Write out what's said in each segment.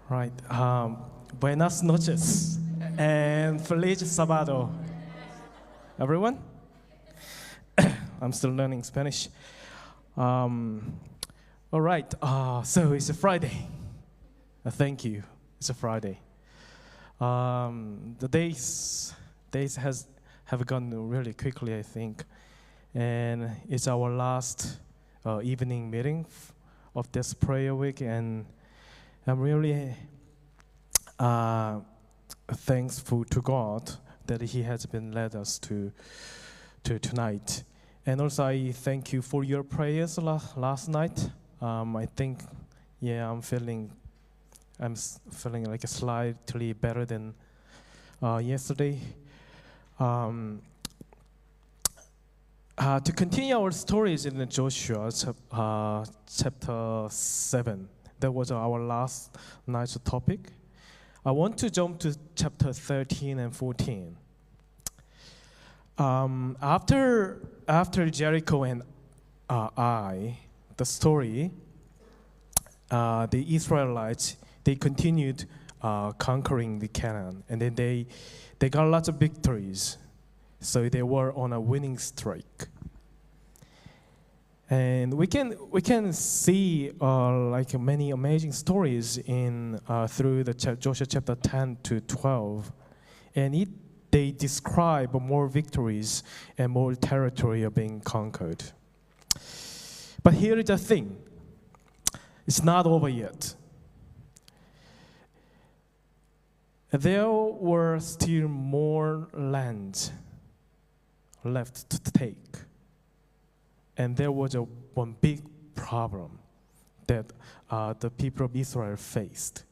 Right. Buenas noches and Feliz Sábado, everyone. I'm still learning Spanish. All right. So it's a Friday. Thank you. It's a Friday. The days have gone really quickly, I think, and it's our last evening meeting of this prayer week, and I'm really thankful to God that He has been led us to tonight. And also, I thank you for your prayers last night. I think, I'm feeling like a slightly better than yesterday. To continue our stories in Joshua chapter 7. That was our last night's topic. I want to jump to chapter 13 and 14. After Jericho and the story, the Israelites, they continued conquering the Canaan, and then they got lots of victories. So they were on a winning streak. And we can see like many amazing stories in through the Joshua chapter 10 to 12, and they describe more victories and more territory are being conquered. But here is the thing: it's not over yet. There were still more land left to take. And there was one big problem that the people of Israel faced.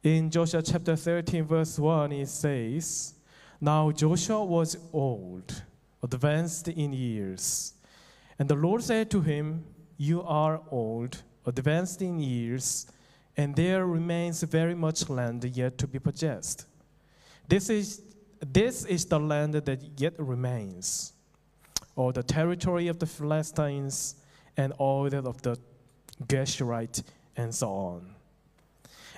In Joshua chapter 13, verse 1, it says, "Now Joshua was old, advanced in years. And the Lord said to him, 'You are old, advanced in years, and there remains very much land yet to be possessed. This is the land that yet remains, or the territory of the Philistines, and all that of the Geshurite, and so on.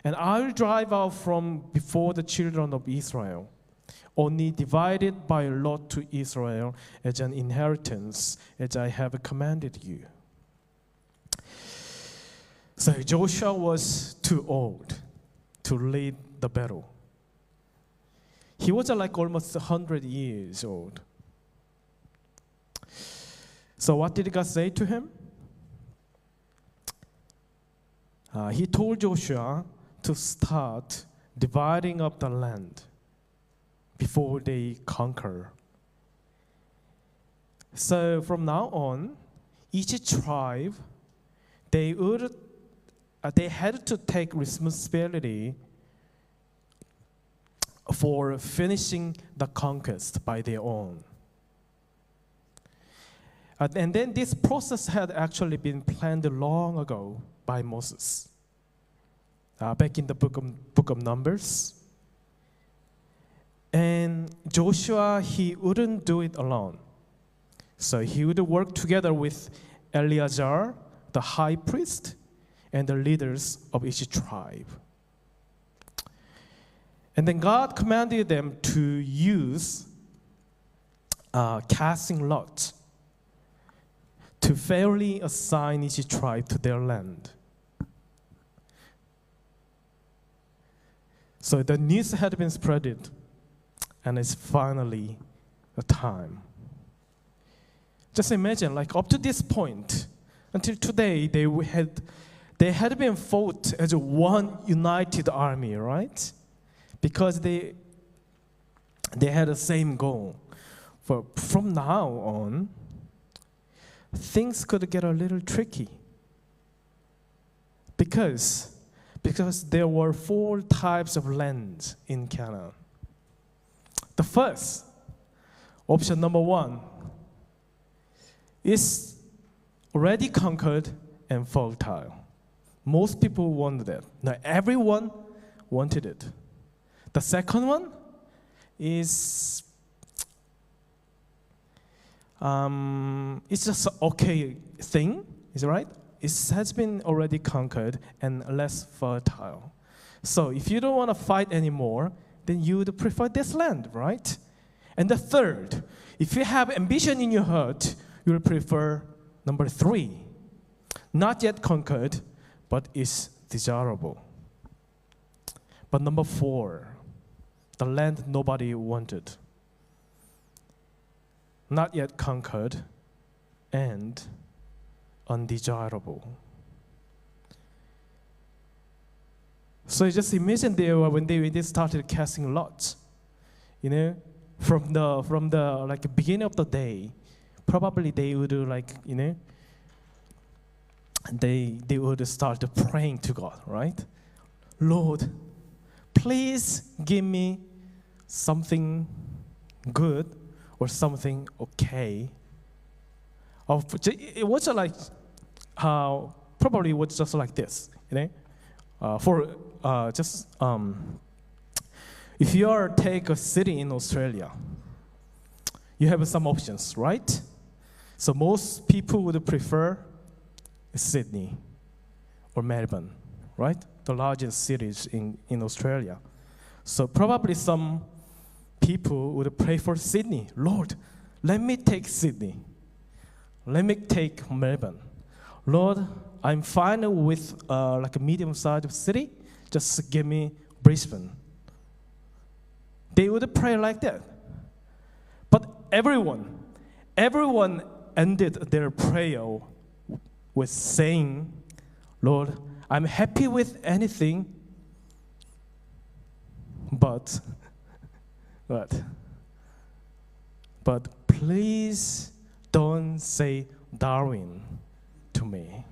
And I will drive out from before the children of Israel, only divided by lot to Israel as an inheritance, as I have commanded you.'" So Joshua was too old to lead the battle. He was like almost 100 years old. So what did God say to him? He told Joshua to start dividing up the land before they conquer. So from now on, each tribe, they had to take responsibility for finishing the conquest by their own. And then this process had actually been planned long ago by Moses, back in the book of Numbers. And Joshua, he wouldn't do it alone. So he would work together with Eleazar, the high priest, and the leaders of each tribe. And then God commanded them to use casting lots to fairly assign each tribe to their land. So the news had been spreaded, and it's finally the time. Just imagine, like up to this point, until today, they had been fought as one united army, right? Because they had the same goal. From now on, things could get a little tricky, because there were 4 types of land in Canaan. The first, option number 1, is already conquered and fertile. Most people wanted that. Not everyone wanted it. The second one is it's just an okay thing, is it right? it has been already conquered and less fertile. So if you don't want to fight anymore, then you would prefer this land, right? And the third, if you have ambition in your heart, you will prefer number 3, not yet conquered, but is desirable. But number 4, the land nobody wanted, not yet conquered, and undesirable. So just imagine when they started casting lots, from the like beginning of the day, probably they would they would start praying to God, right? Lord, please give me something good or something okay. It was like probably was just like this, if you take a city in Australia, you have some options, right? So most people would prefer Sydney or Melbourne, right? The largest cities in Australia. So probably some people would pray for Sydney. Lord, let me take Sydney. Let me take Melbourne. Lord, I'm fine with like a medium-sized city. Just give me Brisbane. They would pray like that. But everyone ended their prayer with saying, Lord, I'm happy with anything, but please don't say Darwin to me.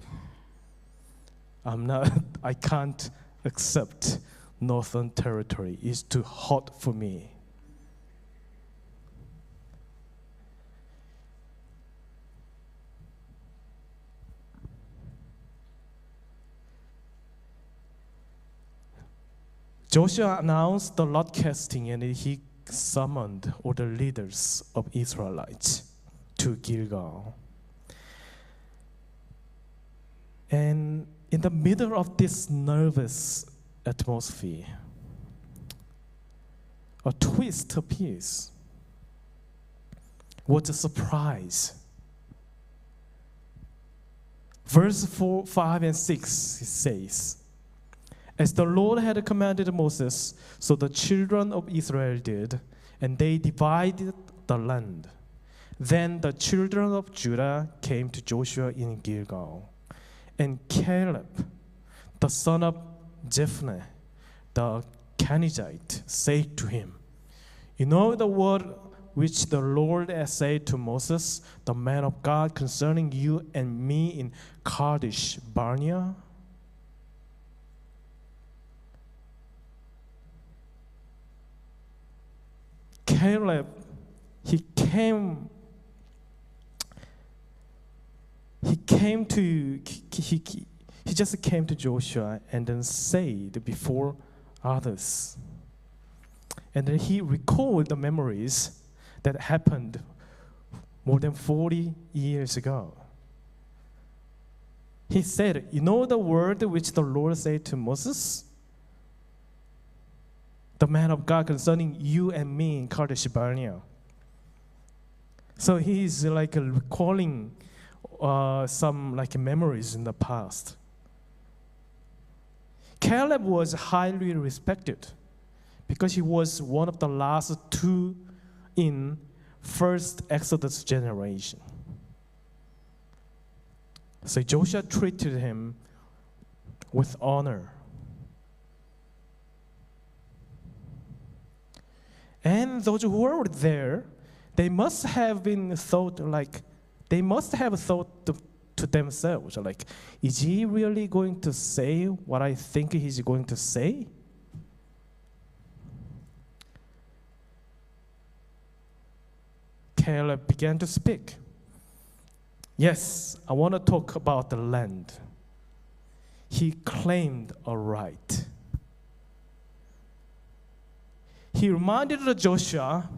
I can't accept Northern Territory. It's too hot for me. Joshua announced the lot casting, and he summoned all the leaders of Israelites to Gilgal. And in the middle of this nervous atmosphere, a twist appears. What a surprise. Verse 4, 5, and 6, it says, as the Lord had commanded Moses, so the children of Israel did, and they divided the land. Then the children of Judah came to Joshua in Gilgal, and Caleb, the son of Jephunneh, the Kenizzite, said to him, you know the word which the Lord has said to Moses, the man of God, concerning you and me in Kadesh Barnea? Caleb, he just came to Joshua and then said before others. And then he recalled the memories that happened more than 40 years ago. He said, you know the word which the Lord said to Moses, the man of God, concerning you and me in Kadesh Barnea. So he is like recalling some like memories in the past. Caleb was highly respected because he was one of the last 2 in first Exodus generation. So Joshua treated him with honor. And those who were there, they must have thought to themselves, like, is he really going to say what I think he's going to say? Caleb began to speak. Yes, I want to talk about the land. He claimed a right. He reminded Joshua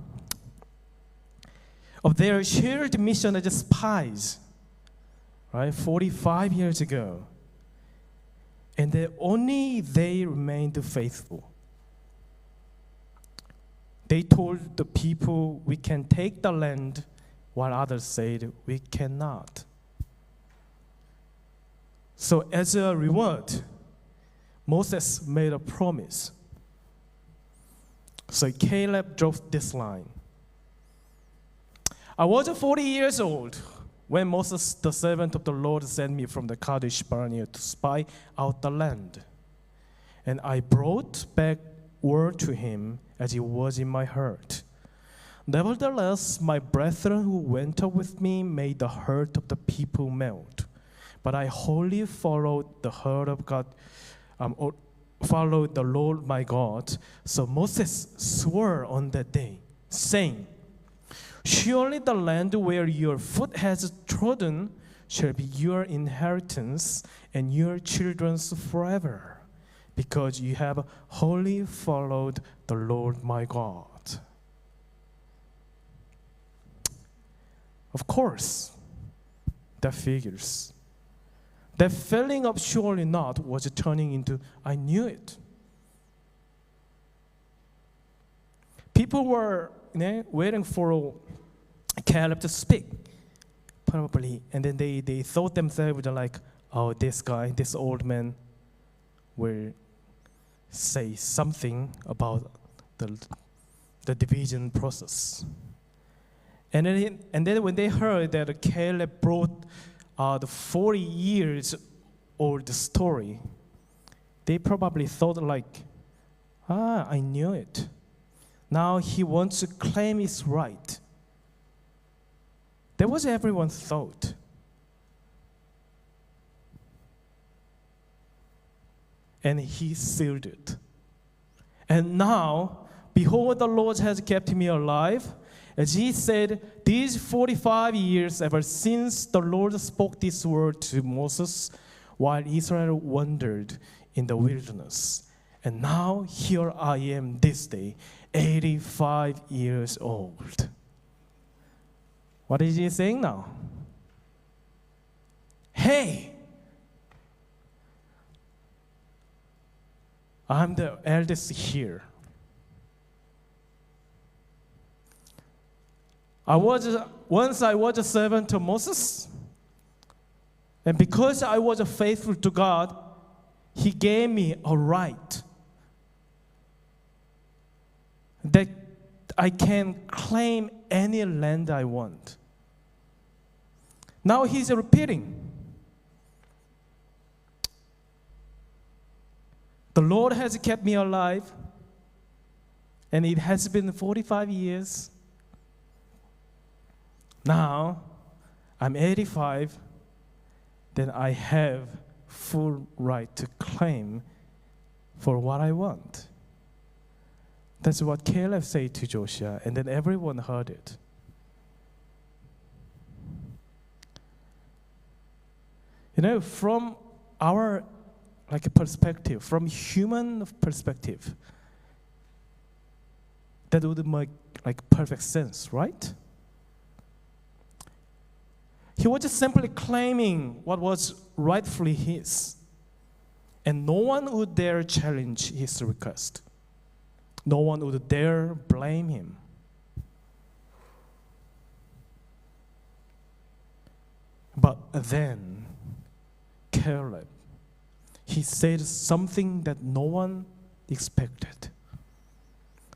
of their shared mission as spies right? 45 years ago. And then only they remained faithful. They told the people, we can take the land, while others said, we cannot. So as a reward, Moses made a promise. So Caleb dropped this line. I was 40 years old when Moses, the servant of the Lord, sent me from the Kadesh Barnea to spy out the land. And I brought back word to him as it was in my heart. Nevertheless, my brethren who went up with me made the heart of the people melt. But I wholly followed the heart of God, followed the Lord my God. So Moses swore on that day, saying, surely the land where your foot has trodden shall be your inheritance and your children's forever, because you have wholly followed the Lord my God. Of course, that figures. That feeling of surely not was turning into, I knew it. People were waiting for Caleb to speak, probably. And then they thought themselves like, oh, this guy, this old man will say something about the division process. And then when they heard that Caleb brought the 40 years old story, they probably thought like, I knew it. Now he wants to claim his right. That was everyone's thought. And he sealed it. And now, behold, the Lord has kept me alive. As he said, these 45 years ever since the Lord spoke this word to Moses while Israel wandered in the wilderness. And now here I am this day, 85 years old. What is he saying now? Hey, I'm the eldest here. Once I was a servant to Moses, and because I was faithful to God, he gave me a right that I can claim any land I want. Now he's repeating. The Lord has kept me alive, and it has been 45 years. Now, I'm 85, then I have full right to claim for what I want. That's what Caleb said to Joshua, and then everyone heard it. From our perspective, from human perspective, that would make perfect sense, right? He was just simply claiming what was rightfully his, and no one would dare challenge his request. No one would dare blame him. But then, Caleb, he said something that no one expected,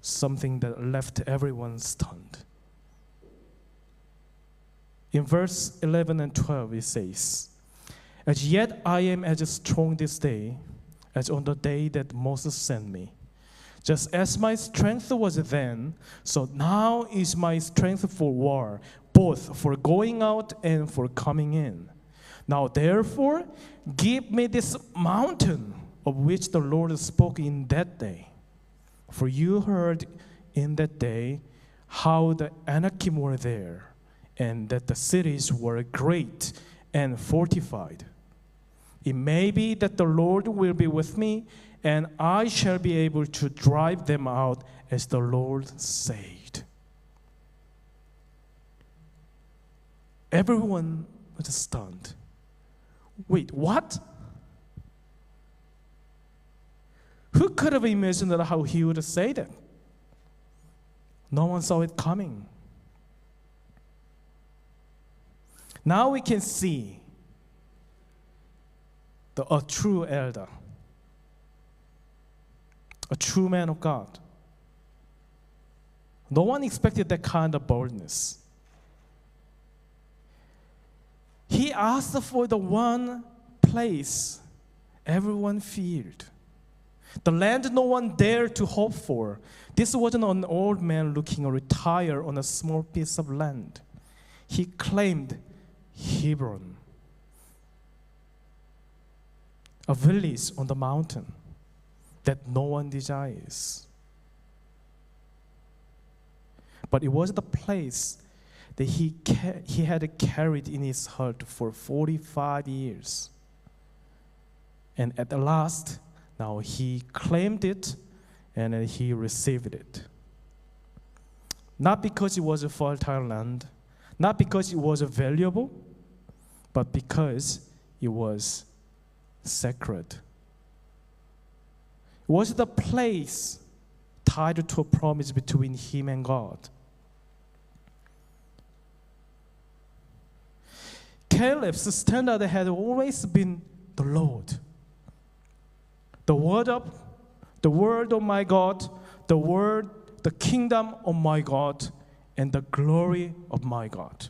something that left everyone stunned. In verse 11 and 12, it says, as yet I am as strong this day as on the day that Moses sent me. Just as my strength was then, so now is my strength for war, both for going out and for coming in. Now therefore, give me this mountain of which the Lord spoke in that day. For you heard in that day how the Anakim were there, and that the cities were great and fortified. It may be that the Lord will be with me, and I shall be able to drive them out as the Lord said. Everyone was stunned. Wait, what? Who could have imagined that how he would say that? No one saw it coming. Now we can see a true elder, a true man of God. No one expected that kind of boldness. He asked for the one place everyone feared, the land no one dared to hope for. This wasn't an old man looking to retire on a small piece of land. He claimed Hebron, a village on the mountain that no one desires. But it was the place that he had carried in his heart for 45 years. And at the last, now he claimed it and he received it. Not because it was a fertile land, not because it was valuable, but because it was sacred. It was the place tied to a promise between him and God. Caleb's standard had always been the Lord. The word of my God, the kingdom of my God, and the glory of my God.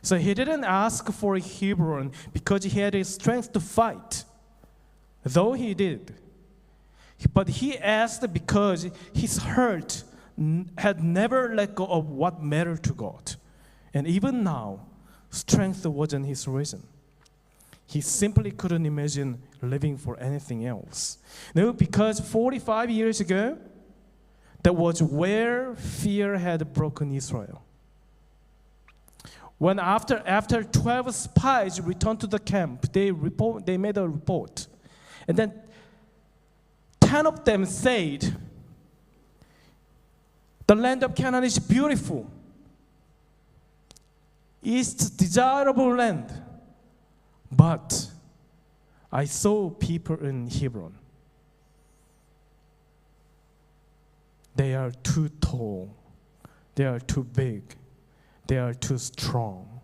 So he didn't ask for Hebron because he had his strength to fight, though he did. But he asked because his heart had never let go of what mattered to God. And even now, strength wasn't his reason. He simply couldn't imagine living for anything else. No, because 45 years ago, that was where fear had broken Israel. When after 12 spies returned to the camp, they made a report. And then 10 of them said, the land of Canaan is beautiful. It's desirable land. But I saw people in Hebron. They are too tall. They are too big. They are too strong.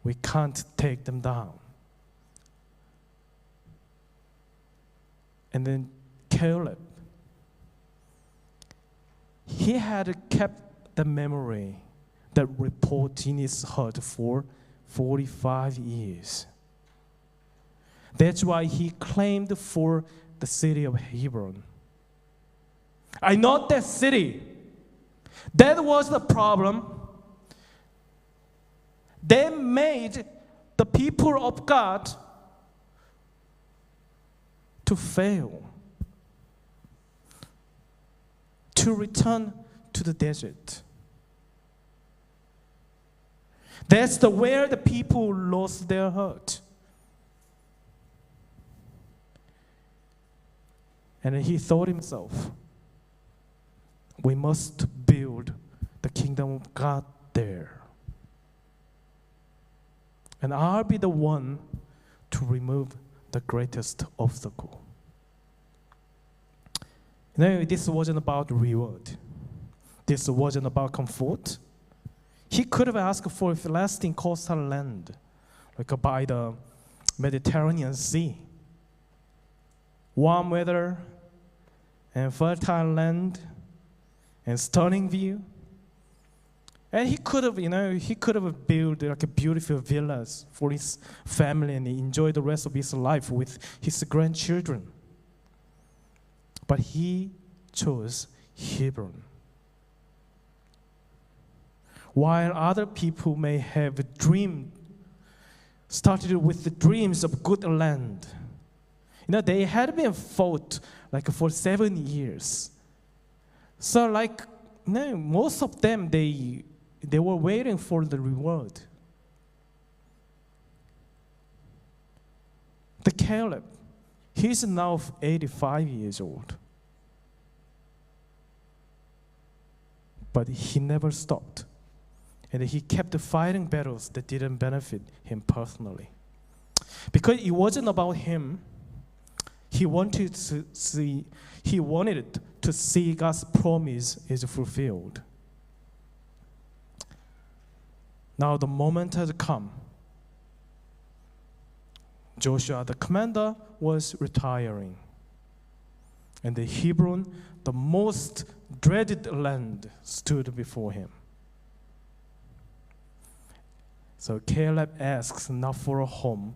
We can't take them down. And then Caleb, he had kept the memory, that report in his heart for 45 years. That's why he claimed for the city of Hebron. I know that city. That was the problem. They made the people of God to fail, to return to the desert. That's where the people lost their heart. And he thought himself, we must build the kingdom of God there. And I'll be the one to remove the greatest obstacle. No, this wasn't about reward. This wasn't about comfort. He could have asked for a lasting coastal land, like by the Mediterranean Sea. Warm weather and fertile land and stunning view. And he could have built like a beautiful villas for his family and enjoy the rest of his life with his grandchildren. But he chose Hebron. While other people may have started with the dreams of good land. They had been fought like for 7 years. So most of them, they were waiting for the reward. The Caleb, he's now 85 years old. But he never stopped. And he kept fighting battles that didn't benefit him personally. Because it wasn't about him. He wanted to see God's promise is fulfilled. Now the moment has come. Joshua, the commander, was retiring. And the Hebron, the most dreaded land, stood before him. So Caleb asks not for a home,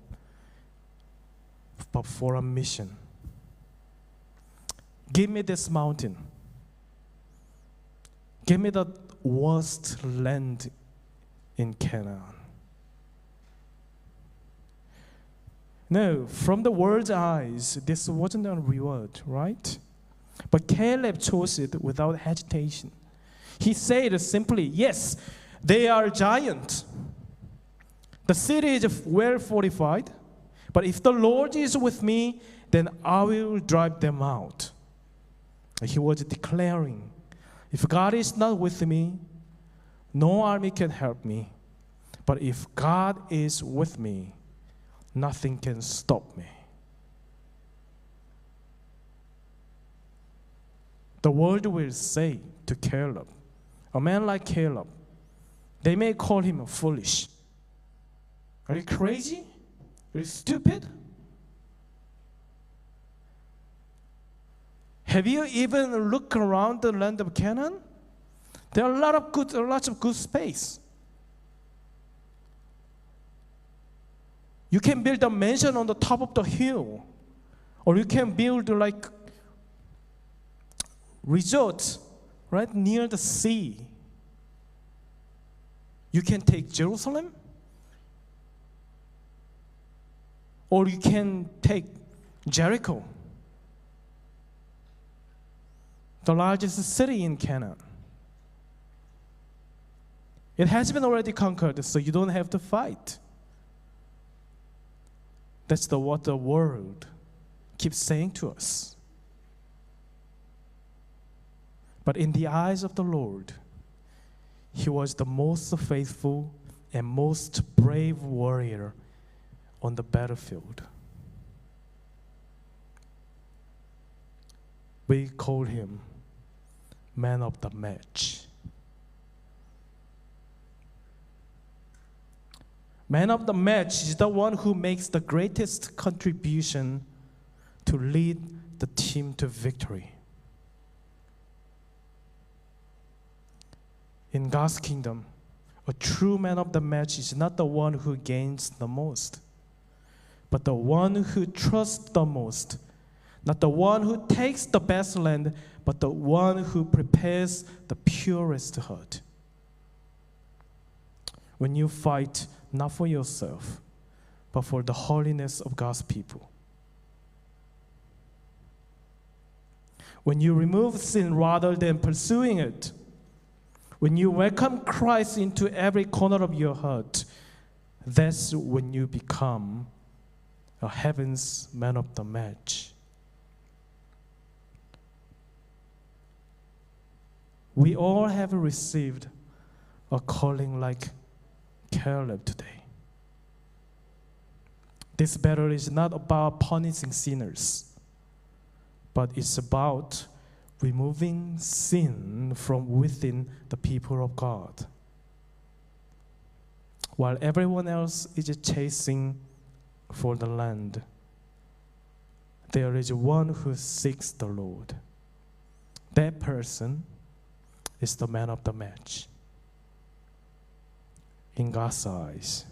but for a mission. Give me this mountain. Give me the worst land in Canaan. No, from the world's eyes, this wasn't a reward, right? But Caleb chose it without hesitation. He said simply, yes, they are giants. The city is well fortified, but if the Lord is with me, then I will drive them out. He was declaring, if God is not with me, no army can help me. But if God is with me, nothing can stop me. The world will say to Caleb, a man like Caleb, they may call him foolish. Are you crazy? Are you stupid? Have you even looked around the land of Canaan? There are lots of good space. You can build a mansion on the top of the hill, or you can build like resorts right near the sea. You can take Jerusalem, or you can take Jericho, the largest city in Canaan. It has been already conquered, so you don't have to fight. That's what the world keeps saying to us. But in the eyes of the Lord, he was the most faithful and most brave warrior on the battlefield. We call him man of the match. Man of the match is the one who makes the greatest contribution to lead the team to victory. In God's kingdom, a true man of the match is not the one who gains the most, but the one who trusts the most. Not the one who takes the best land, but the one who prepares the purest heart. When you fight not for yourself, but for the holiness of God's people. When you remove sin rather than pursuing it, when you welcome Christ into every corner of your heart, that's when you become a heaven's man of the match. We all have received a calling like Caleb today. This battle is not about punishing sinners, but it's about removing sin from within the people of God. While everyone else is chasing for the land, there is one who seeks the Lord. That person is the man of the match in God's eyes.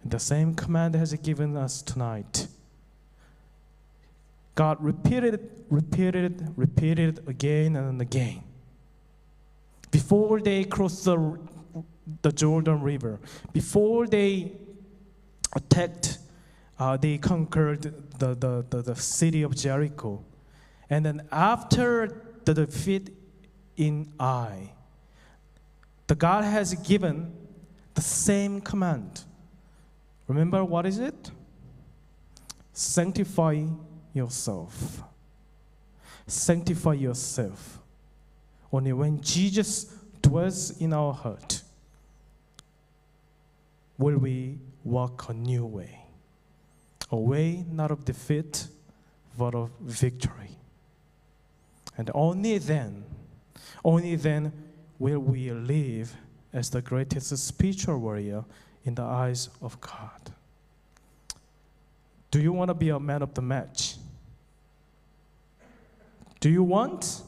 And the same command has given us tonight. God repeated again and again. Before they crossed the Jordan River, before they attacked, they conquered the city of Jericho. And then after the defeat in Ai, the God has given the same command. Remember, what is it? Sanctify yourself. Sanctify yourself. Only when Jesus dwells in our heart, will we walk a new way. A way not of defeat, but of victory. And only then will we live as the greatest spiritual warrior in the eyes of God. Do you want to be a man of the match? Do you want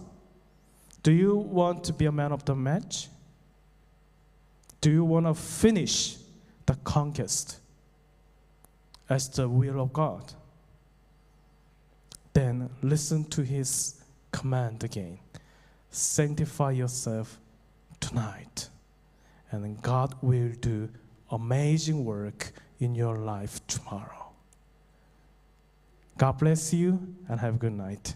to be a man of the match? Do you want to finish the conquest as the will of God? Then listen to his command again. Sanctify yourself tonight, and God will do amazing work in your life tomorrow. God bless you, and have a good night.